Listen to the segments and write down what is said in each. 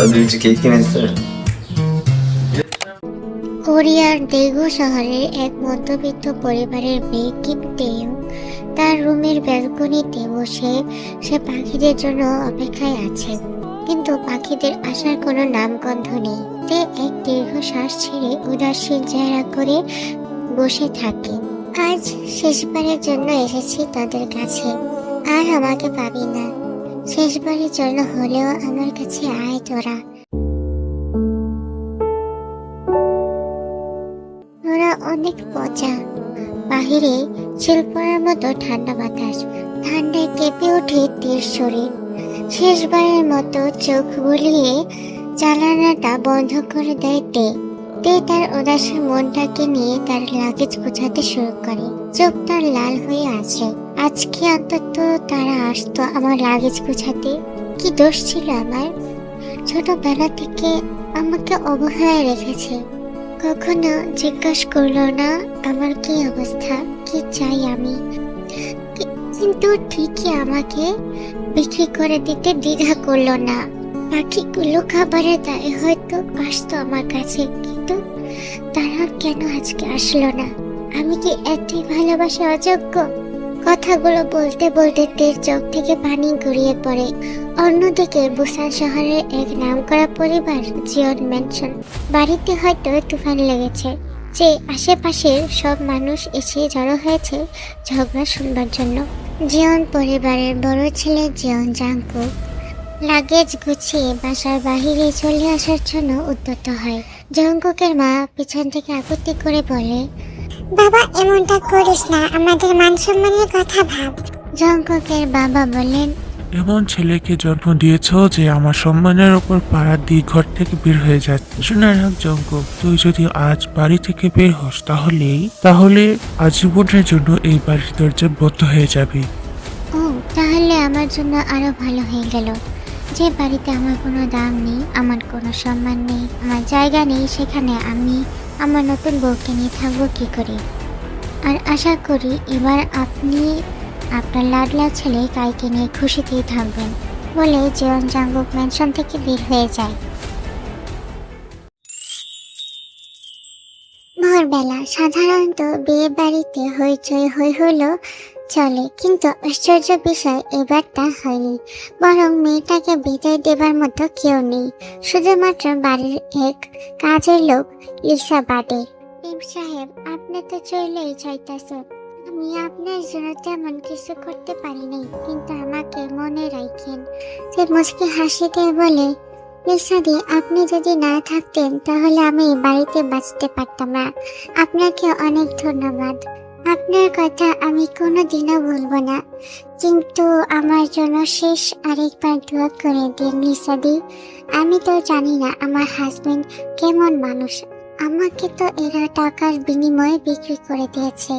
Sandwich কে কিনেছে? কোরিয়ার দেগু শহরের এক মধ্যবিত্ত পরিবারের মেয়ে কিম তেয়ং তার রুমের ব্যালকনিতে বসে সে পাখিদের জন্য অপেক্ষায় আছে, কিন্তু পাখিদের আসার কোনো নামগন্ধ নেই। সে এক দীর্ঘশ্বাস ছেড়ে উদাসীন চেহারা করে বসে থাকে। আজ শেষবারের জন্য এসেছি তাদের কাছে, আর আমাকে পাবি না। শেষবারের জন্য হলেও আমার কাছে আয় তোরা। ওরা অনেক পচা। বাহিরে চিল পড়ার মতো ঠান্ডা বাতাস, ঠান্ডায় কেঁপে ওঠে তীর শরীর। শেষবারের মতো চোখ বুলিয়ে জানালাটা বন্ধ করে দেয় তে। তার উদাস মনটাকে নিয়ে তার লাগেজ গোছাতে শুরু করে। চোখ তার লাল হয়ে আছে। আজকে অন্তত তারা আসতো আমার লাগেজ গোছাতে। কি দোষ ছিল আমার? ছোটবেলা থেকে আমাকে অবহেলায় রেখেছে, কখনো জিজ্ঞাসা করলো না আমার কি অবস্থা, কি চাই আমি। কিন্তু ঠিকই আমাকে বিক্রি করে দিতে দ্বিধা করলো না। পাখিগুলো খাবারের দায়ে হয়তো আসতো আমার কাছে, কিন্তু তারা কেন আজকে আসলো না? আমি কি এতই ভালোবাসা অযোগ্য? কথাগুলো বলতে বলতে তের চোখ থেকে পানি গড়িয়ে পড়ে। অন্যদিকে বুসান শহরের এক নামকরা পরিবার জিয়ন ম্যানশন বাড়িতে হয়তো তুফান লেগেছে, যে আশেপাশের সব মানুষ এসে জড়ো হয়েছে ঝগড়া শুনবার জন্য। জিয়ন পরিবারের বড় ছেলে জিয়ন জাংকুক লাগেজ গুছিয়ে বাসার বাহিরে চলে আসার জন্য উদ্যত হয়। জাংকুকের মা পিছন থেকে আপত্তি করে বলে, বাবা এমনটা করিস না, আমাদের মান সম্মানের কথা ভাব। জাংকুকের বাবা বলেন, এমন ছেলেকে জন্ম দিয়েছ যে আমার সম্মানের ওপর পাড়া দিয়ে ঘর থেকে বের হয়ে যাচ্ছে। শুনে রাখ জঙ্কুক, তুই যদি আজ বাড়ি থেকে বের হস তাহলে আজীবনের জন্য এই বাড়ির দরজা বন্ধ হয়ে যাবে। ও তাহলে আমার জন্য আরো ভালো হয়ে গেল। যে বাড়িতে আমার কোনো দাম নেই, আমার কোনো সম্মান নেই, আমার জায়গা নেই, সেখানে আমি আমার নতুন বউকে নিয়ে থাকবো কি করে? আর আশা করি এবার আপনি আপনার লাডলা ছেলে কাইকে নিয়ে খুশিতেই থাকবেন, বলে জিয়ন জাংকুক ম্যানশন থেকে বের হয়ে যায়। ভোরবেলা সাধারণত বিয়ে বাড়িতে হইচই হই হলো চলে, কিন্তু আশ্চর্য বিষয় এবার তা হয়নি। বরং মেয়েটাকে বিদায় দেবার মতো কেউ নেই, শুধুমাত্র বাড়ির এক কাজের লোক লিসা বাদে। পিম সাহেব, আপনি তো চলেই চাইতেছেন। আমি আপনার জন্য তেমন কিছু করতে পারিনি, কিন্তু আমাকে মনে রাখেন। সে মুচকি হাসি দিয়ে বলে, লিসাদি, আপনি যদি না থাকতেন তাহলে আমি বাড়িতে বাঁচতে পারতাম না। আপনাকে অনেক ধন্যবাদ। আপনার কথা আমি কোনোদিনও ভুলবো না, কিন্তু আমার জন্য শেষ আরেকবার দোয়া করে দিন লিসাদি। আমি তো জানি না আমার হাজবেন্ড কেমন মানুষ, আমাকে তো এরা টাকার বিনিময়ে বিক্রি করে দিয়েছে।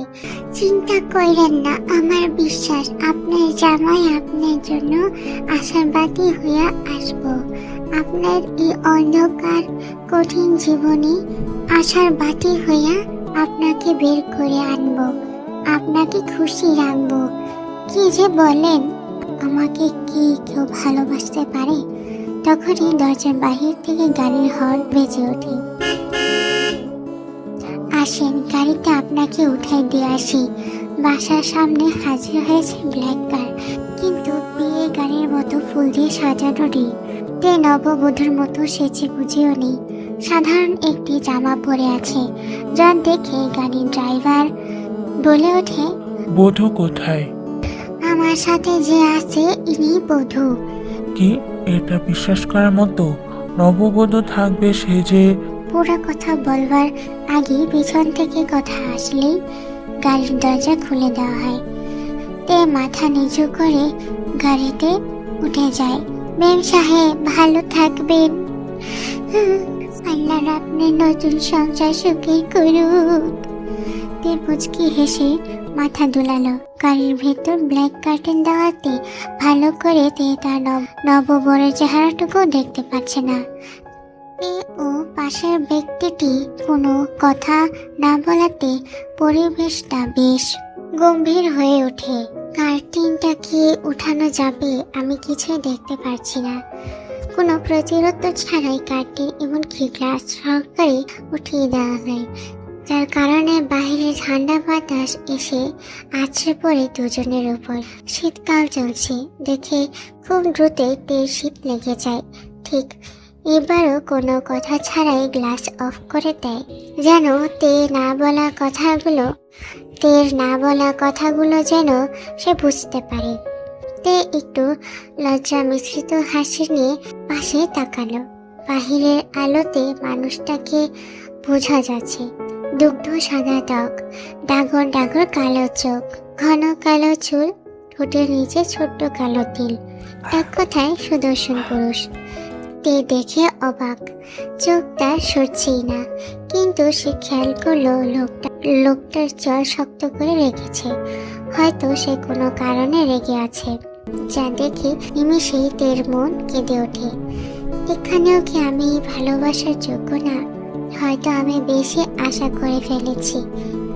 চিন্তা করেন না, আমার বিশ্বাস আপনার জামাই আপনার জন্য আশাবাদী হয়ে আসবো। আপনার এই অন্ধকার কঠিন জীবনে আশার বাতি হইয়া আপনাকে বের করে আনবো, আপনাকে খুশি রাখবো। কি যে বলেন, আমাকে কি কেউ ভালোবাসতে পারে? তখনই দরজার বাহির থেকে গাড়ির হর্ন বেজে ওঠে। আসেন, গাড়িতে আপনাকে উঠাই দিয়ে আসি। বাসার সামনে হাজির হয়েছে ব্ল্যাক কার, কিন্তু বিয়ে গাড়ির মতো ফুল দিয়ে সাজানো নেই। তে নববধূর মতো সেজে গুজেও নেই, সাধারণ একটি জামা পরে আছে। যা দেখে গাড়ির ড্রাইভার বলে ওঠে, বধূ কোথায়? আমার সাথে যে আছে ইনি বধূ। কি, এটা বিশ্বাস করার মতো? নববধূ থাকবে সে যে? পুরো কথা বলবার আগে পিছন থেকে কথা আসলেই গাড়ির দরজা খুলে দেওয়া হয়। তে মাথা নিচু করে গাড়িতে উঠে যায়। মেম সাহেব, ভালো থাকবেন। আল্লাহ আপনার নতুন সংসার সুখী করুক। তে মুচকি হেসে মাথা দুলালো। গাড়ির ভেতর ব্ল্যাক কার্টেন দেওয়াতে ভালো করে তে তার নববরের চেহারাটুকু দেখতে পাচ্ছে না। ও পাশের ব্যক্তিটি কোনো কথা না বলাতে পরিবেশটা বেশ গম্ভীর হয়ে ওঠে। কার্টেনটা কি উঠানো যাবে? আমি কিছুই দেখতে পারছি না। কোনো প্রতিরোধ ছাড়াই কার্টেন এমনকি গ্লাস সহকারে উঠিয়ে দেওয়া হয়, যার কারণে বাইরে ঠান্ডা বাতাস এসে আছড়ে পড়ে দুজনের উপর। শীতকাল চলছে দেখে খুব দ্রুতই তের শীত লেগে যায়। ঠিক এবারও কোনো কথা ছাড়াই গ্লাস অফ করে দেয়, যেন তের না বলা কথাগুলো যেন সে বুঝতে পারে। তে একটু লজ্জা মিশ্রিত হাসি নিয়ে পাশে তাকালো। বাহিরের আলোতে মানুষটাকে বোঝা যাচ্ছে। দুগ্ধ সাদা ত্বক, ডাগর ডাগর কালো চোখ, ঘন কালো চুল, ঠোঁটের নিচে ছোট্ট কালো তিল, এক কথায় সুদর্শন পুরুষ। তে দেখে অবাক, চোখ তার সরছেই না, কিন্তু সে খেয়াল করলো লোকটার চল শক্ত করে রেখেছে। হয়তো সে কোনো কারণে রেগে আছে, যা দেখে নিমেষেই তের মন কেঁদে ওঠে। এখানেও কি আমি ভালোবাসার যোগ্য না? হয়তো আমি বেশি আশা করে ফেলেছি,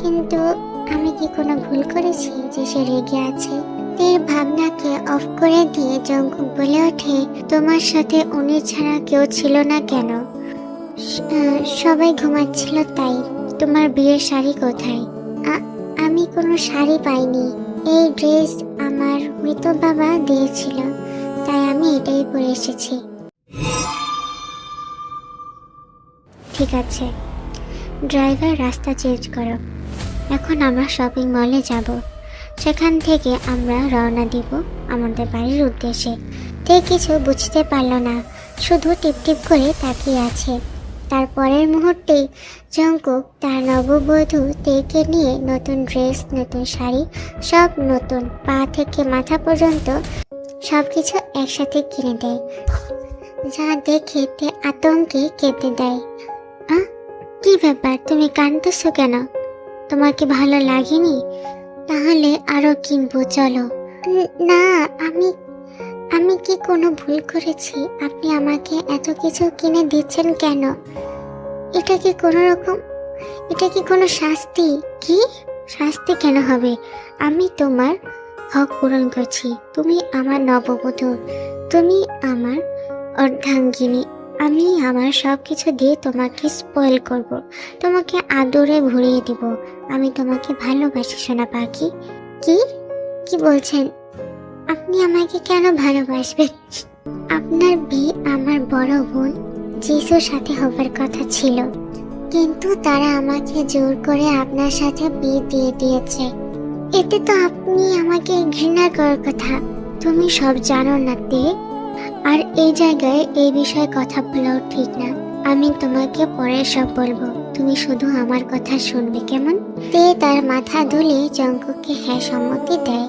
কিন্তু আমি কি কোনো ভুল করেছি যে সে রেগে আছে? তের ভাবনাকে অফ করে দিয়ে জঙ্কুক বলে ওঠে, তোমার সাথে উনি ছাড়া কেউ ছিল না কেন? সবাই ঘুমাচ্ছিল তাই। তোমার বিয়ের শাড়ি কোথায়? আমি কোনো শাড়ি পাইনি। এই ড্রেস আমার মৃত বাবা দিয়েছিল, তাই আমি এটাই পরে এসেছি। ঠিক আছে, ড্রাইভার রাস্তা চেঞ্জ করো। এখন আমরা শপিং মলে যাব, সেখান থেকে আমরা রওনা দিব আমাদের বাড়ির উদ্দেশ্যে। তে কিছু বুঝতে পারল না, শুধু টিপটিপ করে তাকিয়ে আছে। তারপরের মুহূর্তেই জঙ্কুক তার নববধূ তেকে নিয়ে নতুন ড্রেস, নতুন শাড়ি, সব নতুন, পা থেকে মাথা পর্যন্ত সবকিছু একসাথে কিনে দেয়, যা দেখে তে আতঙ্কে কেঁপে দেয়। কি ব্যাপার, তুমি কাঁদতেছো কেন? তোমার কি ভালো লাগেনি? তাহলে আরো কিনবো, চলো। না, আমি কি কোনো ভুল করেছি? আপনি আমাকে এত কিছু কিনে দিচ্ছেন কেন? এটা কি কোনো শাস্তি? কি শাস্তি কেন হবে? আমি তোমার হক পূরণ করছি। তুমি আমার নববধূ, তুমি আমার অর্ধাঙ্গিনী। আমি আমার সব কিছু দিয়ে তোমাকে স্পয়েল করব, তোমাকে আদরে ভরিয়ে দিব। আমি তোমাকে ভালোবাসি সোনা পাখি। কি বলছেন? আপনি আমাকে কেন ভালোবাসবেন? আপনার বিয়ে আমার বড় বোন যিশুর সাথে হবার কথা ছিল, কিন্তু তারা আমাকে জোর করে আপনার সাথে বিয়ে দিয়ে দিয়েছে। এতে তো আপনি আমাকে ঘৃণা করার কথা। তুমি সব জানো না তে, আর এই জায়গায় এই বিষয়ে কথা বলাও ঠিক না। আমি তোমাকে পরে সব বলবো, তুমি শুধু আমার কথা শুনবে, কেমন? তে তার মাথা দুলিয়ে জঙ্কুককে হ্যাঁ সম্মতি দেয়।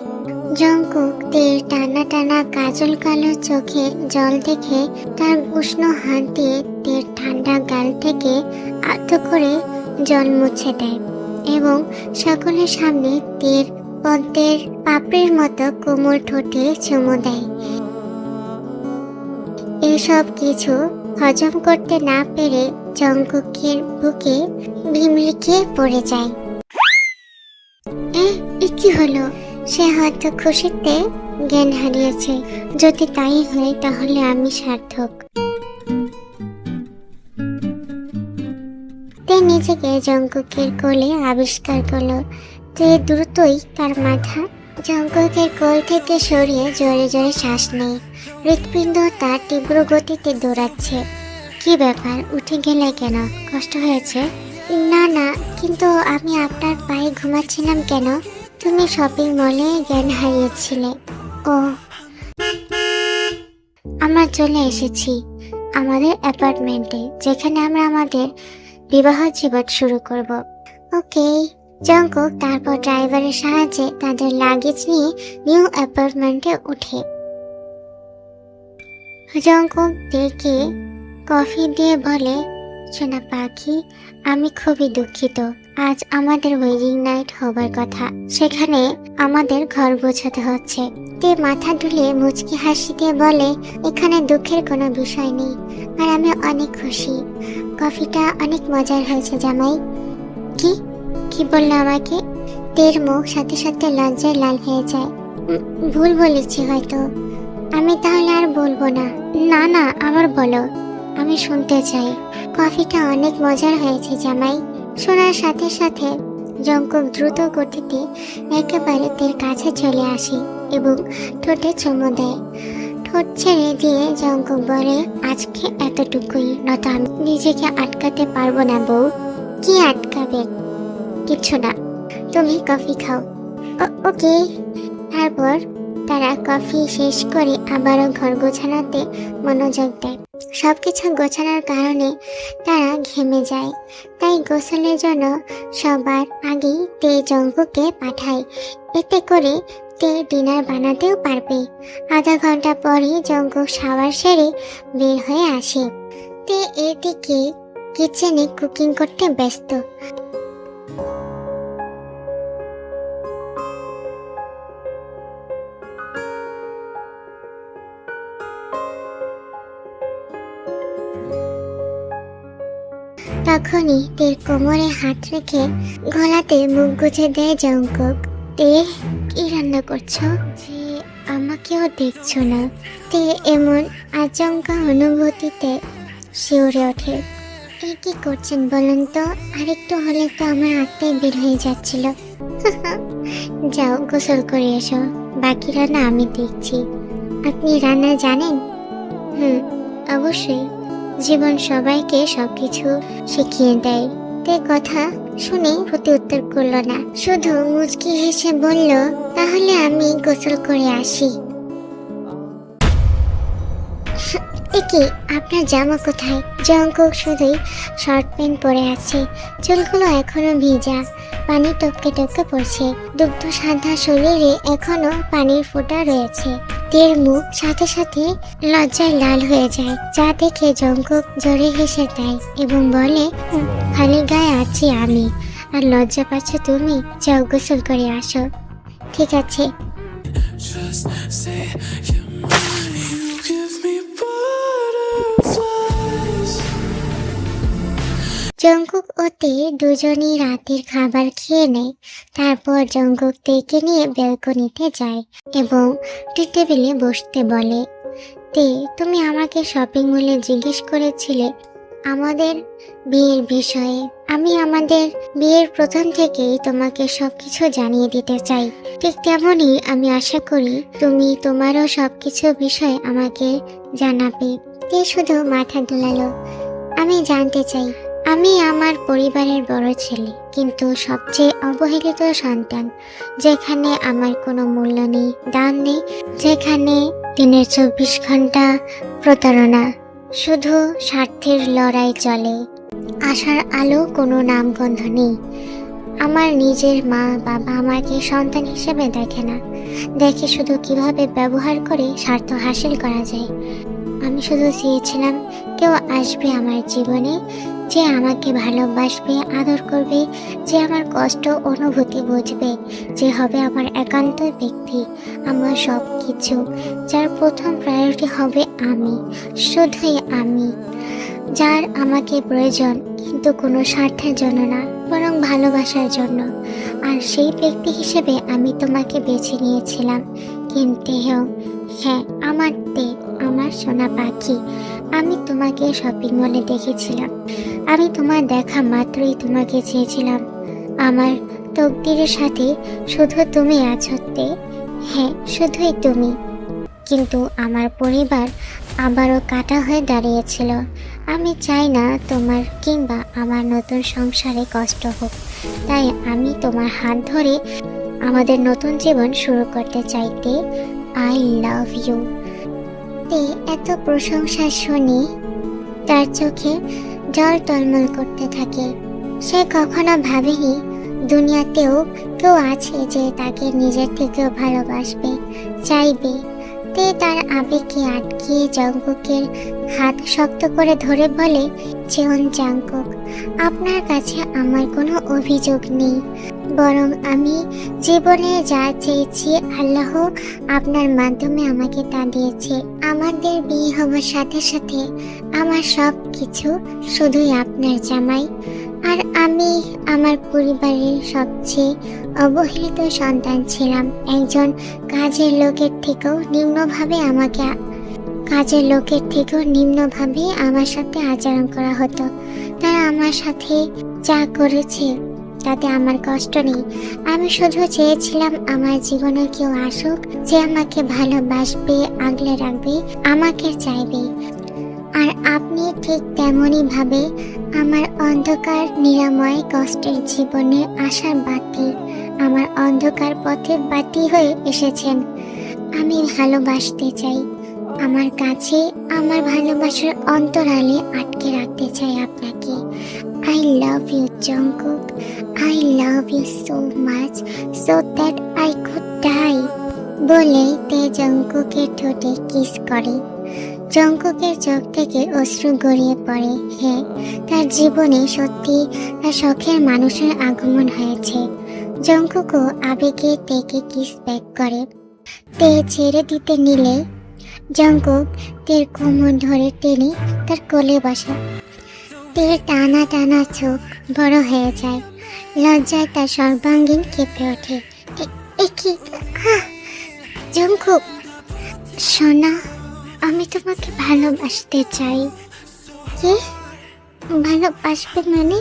জঙ্কুক তের টানা টানা কাজল কালো চোখে জল দেখে তার উষ্ণ হাত দিয়ে তের ঠান্ডা গাল থেকে আলতো করে জল মুছে দেয় এবং সকলের সামনে তের পদ্মের পাপড়ির মতো কোমল ঠোঁটে চুমু দেয়। এসব কিছু হজম করতে না পেরে জঙ্কুকের বুকে ভিমড়িকে পড়ে যায়। এ কি হলো? সে হয়তো খুশিতে জ্ঞান হারিয়েছে। যদি তাই হয় তাহলে আমি সার্থক। তে নিজেকে জঙ্কুকের কোলে আবিষ্কার করলো। তে দ্রুতই তার মাথা জঙ্কুকের কোল থেকে সরিয়ে জোরে জোরে শ্বাস নেয়। হৃৎপিণ্ড তার তীব্র গতিতে দৌড়াচ্ছে। কি ব্যাপার, উঠে গেলে কেন? কষ্ট হয়েছে? না, কিন্তু আমি আপনার পায়ে ঘুমাচ্ছিলাম কেন? তুমি শপিং মলে জ্ঞান হারিয়েছিলে। ও, আমরা চলে এসেছি আমাদের অ্যাপার্টমেন্টে, যেখানে আমরা আমাদের বিবাহ জীবন শুরু করব। ওকে। জঙ্কুক তারপর ড্রাইভারের সাহায্যে তাদের লাগেজ নিয়ে নিউ অ্যাপার্টমেন্টে ওঠে। জঙ্কুক দেখে কফি দিয়ে বলে, সোনা পাখি, আমি খুবই দুঃখিত। আজ আমাদের ওয়েডিং নাইট হবার কথা, সেখানে আমাদের ঘর গোছাতে হচ্ছে। তে মাথা দুলিয়ে মুচকি হাসি দিয়ে বলে, এখানে দুঃখের কোনো বিষয় নেই, আর আমি অনেক খুশি। কফিটা অনেক মজার হয়েছে জামাই। কি বললো আমাকে? তের মুখ সাথে সাথে লজ্জায় লাল হয়ে যায়। ভুল বলেছি হয়তো। আমি তাহলে আর বলবো না। না না, আবার বলো, আমি শুনতে চাই। কফিটা অনেক মজার হয়েছে জামাই। শোনার সাথে সাথে জঙ্কুক দ্রুত গতিতে একেবারে তের কাছে চলে আসে এবং ঠোঁটে চুমু দেয়। ঠোঁট ছেড়ে দিয়ে জঙ্কুক বলে, আজকে এতটুকুই, নয়তো আমি নিজেকে আটকাতে পারবো না বউ। কি আটকাবে? কিছু না, তুমি কফি খাও। ওকে। তারপর তারা কফি শেষ করে আবারও ঘর গোছানোতে মনোযোগ দেয়। সবকিছু গোছানোর কারণে তারা ঘেমে যায়, তাই গোসলের জন্য সবার আগেই তে জঙ্কুকে পাঠায়। এতে করে তে ডিনার বানাতেও পারবে। আধা ঘন্টা পরে জঙ্কুক শাওয়ার সেরে বের হয়ে আসে। তে এদিকে কিচেনে কুকিং করতে ব্যস্ত। তখনই তের কোমরে হাত রেখে গলাতে মুখ গুজে দেয় জঙ্কুক। তে, কি রান্না করছো যে আমাকেও দেখছো না? তে এমন আচমকা অনুভূতিতে শিউরে ওঠে। এই কি করছেন বলেন তো? আরেকটু হলে তো আমার আত্মায় বের হয়ে যাচ্ছিল। যাও গোসল করে এসো, বাকি রান্না আমি দেখছি। আপনি রান্না জানেন? অবশ্যই। জীবন সবাইকে সবকিছু শিখিয়ে দেয়। তে কথা শুনে প্রতি উত্তর করল না, শুধু মুচকি হেসে বলল, তাহলে আমি গোসল করে আসি। একে আপনার জামা কোথায়? জঙ্কুক শুধুই শর্ট প্যান্ট পরে আছে, চুলগুলো এখনো ভিজা, পানি টপকে টপকে পড়ছে। দুগ্ধ সাদা শরীরে এখনো পানির ফোঁটা রয়েছে। তের মুখ সাথে সাথে লজ্জায় লাল হয়ে যায়, যা দেখে জঙ্কুক জোরে হেসে দেয় এবং বলে, খালি গায়ে আছি আমি, আর লজ্জা পাচ্ছ তুমি? যাও গোসল করে আসো। ঠিক আছে। Just say you're mine. You give me butterflies. Jungkook ও তে দুজনই রাতের খাবার খেয়ে নেয়। তারপর জঙ্কুক তেকে নিয়ে ব্যালকনিতে যায় এবং টি টেবিলে বসতে বলে, তে, তুমি আমাকে শপিং মলে জিজ্ঞেস করেছিলে আমাদের বিয়ের বিষয়ে। আমি আমাদের বিয়ের প্রথম থেকেই তোমাকে সবকিছু জানিয়ে দিতে চাই। ঠিক তেমনই আমি আশা করি তুমি তোমারও সবকিছু বিষয়ে আমাকে জানাবে। তে শুধু মাথা দুলালো। আমি জানতে চাই। আমি আমার পরিবারের বড় ছেলে, কিন্তু সবচেয়ে অবহেলিত সন্তান, যেখানে আমার কোনো মূল্য নেই, দাম নেই, যেখানে দিনের 24 ঘন্টা প্রতারণা, শুধু স্বার্থের লড়াই চলে। আশার আলো কোনো নামগন্ধ নেই। আমার নিজের মা বাবা আমাকে সন্তান হিসেবে দেখে না, দেখে শুধু কিভাবে ব্যবহার করে স্বার্থ হাসিল করা যায়। আমি শুধু চেয়েছিলাম কেউ আসবে আমার জীবনে, যে আমাকে ভালোবাসবে, আদর করবে, যে আমার কষ্ট অনুভূতি বুঝবে, যে হবে আমার একান্ত ব্যক্তি, আমার সব কিছু, যার প্রথম প্রায়োরিটি হবে আমি, শুধুই আমি, যার আমাকে প্রয়োজন, কিন্তু কোনো স্বার্থের জন্য না, বরং ভালোবাসার জন্য। আর সেই ব্যক্তি হিসেবে আমি তোমাকে বেছে নিয়েছিলাম। কিন্তু হ্যাঁ, আমার তে, আমার সোনা পাখি, আমি তোমাকে শপিং মলে দেখেছিলাম। আমি তোমার দেখা মাত্রই তোমাকে চেয়েছিলাম। আমার তকদিরের সাথে শুধু তুমি আছো তে, হ্যাঁ, শুধুই তুমি। কিন্তু আমার পরিবার আবারও কাটা হয়ে দাঁড়িয়েছিল। আমি চাই না তোমার কিংবা আমার নতুন সংসারে কষ্ট হোক, তাই আমি তোমার হাত ধরে আমাদের নতুন জীবন শুরু করতে চাইতে। I love you. তে এত প্রশংসা শুনি তার চোখে জল টলমল করতে থাকে। সে কখনো ভাবেনি দুনিয়াতেও কেউ আছে যে তাকে নিজের থেকেও ভালোবাসবে, চাইবে। তে তার আবেগকে আটকিয়ে জঙ্কুকের হাত শক্ত করে ধরে বলে, যেমন জঙ্কুক, আপনার কাছে আমার কোনো অভিযোগ নেই, বরং আমি জীবনে যা চেয়েছি আল্লাহ আপনার মাধ্যমে আমাকে তা দিয়েছে। আমাদের বিয়ে হবার সাথে সাথে আমার সব কিছু শুধুই আপনার জামাই। আর আমি আমার পরিবারের সবচেয়ে অবহেলিত সন্তান ছিলাম। একজন কাজের লোকের থেকেও নিম্নভাবে আমার সাথে আচরণ করা হতো। তারা আমার সাথে যা করেছে তাতে আমার কষ্ট নেই। আমি শুধু চেয়েছিলাম আমার জীবনে কেউ আসুক যে আমাকে ভালোবাসবে, আগলে রাখবে, আমাকে চাইবে। আর আপনি ঠিক তেমনই ভাবে আমার অন্ধকার নিরাময় কষ্টের জীবনে আশার বাতি, আমার অন্ধকার পথের বাতি হয়ে এসেছেন। আমি ভালোবাসতে চাই, আমার কাছে আমার ভালোবাসার অন্তরালে আটকে রাখতে চাই আপনাকে। I love you, Jungkook. I love you so much, so that I could die. বলে তে জঙ্কুকের ঠোঁটে কিস করে। জঙ্কুকের চোখ থেকে অশ্রু গড়িয়ে পড়ে। হ্যাঁ, তার জীবনে সত্যি তার শখের মানুষের আগমন হয়েছে। জঙ্কুকও আবেগে তেকে কিস ব্যাক করে। তে ছেড়ে দিতে নিলে জঙ্কুক তের কোমর ধরে টেনে তার কোলে বসে। তের টানা টানা চোখ বড় হয়ে যায়, লজ্জায় তার সর্বাঙ্গীন কেঁপে ওঠে। কি জঙ্কুক, সোনা, আমি তোমাকে ভালোবাসতে চাই। কি ভালোবাসবে মানে?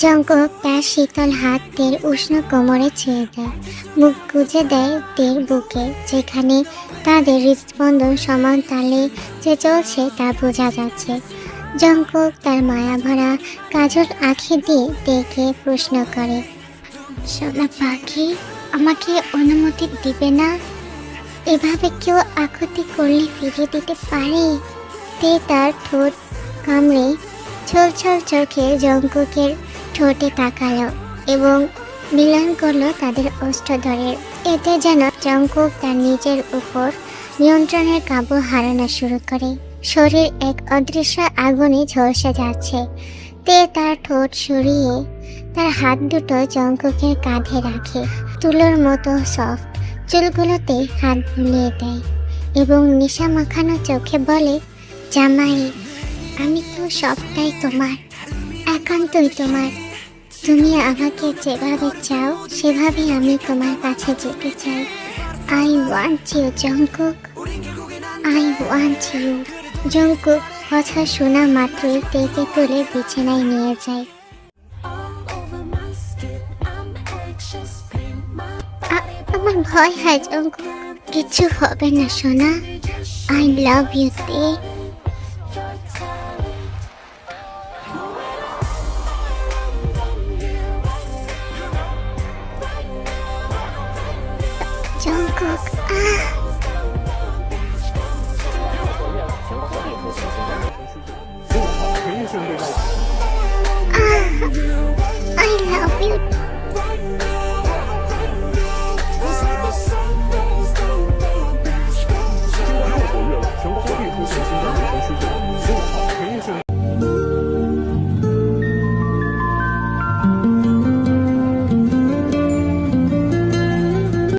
জঙ্কুক তার শীতল হাত তের উষ্ণ কোমরে ছেড়ে দেয়, মুখ গুজে দেয় তের বুকে, যেখানে তাদের হৃদস্পন্দন সমান তালে যে চলছে তা বোঝা যাচ্ছে। জঙ্কুক তার মায়া ভরা কাজল আঁখি দিয়ে তেকে প্রশ্ন করে, সোনা পাখি, আমাকে অনুমতি দিবে না? এভাবে কেউ আকুতি করলে ফিরিয়ে দিতে পারে? তে তার ঠোঁট কামড়ে ছলছল চোখে জঙ্কুকের ঠোঁটে তাকালো এবং মিলন করলো তাদের ওষ্ঠধরের। এতে যেন জঙ্কুক তার নিজের উপর নিয়ন্ত্রণের কাবু হারানো শুরু করে। শরীর এক অদৃশ্য আগুনে ঝলসে যাচ্ছে। তে তার ঠোঁট সরিয়ে তার হাত দুটো জঙ্কুকের কাঁধে রাখে, তুলোর মতো সফট চুলগুলোতে হাত বুলিয়ে দেয় এবং নেশা মাখানো চোখে বলে, জামাই, আমি তো সবটাই তোমার, একান্তই তোমার। তুমি আমাকে যেভাবে চাও সেভাবে আমি তোমার কাছে যেতে চাই। I want you Jungkook, I want you. Jungkook কথা শোনা মাত্রই তেকে তুলে বিছানায় নিয়ে যায়। আমার ভয় হয় জঙ্কুক, কিছু হবে না সোনা। আই লাভ ইউ তে।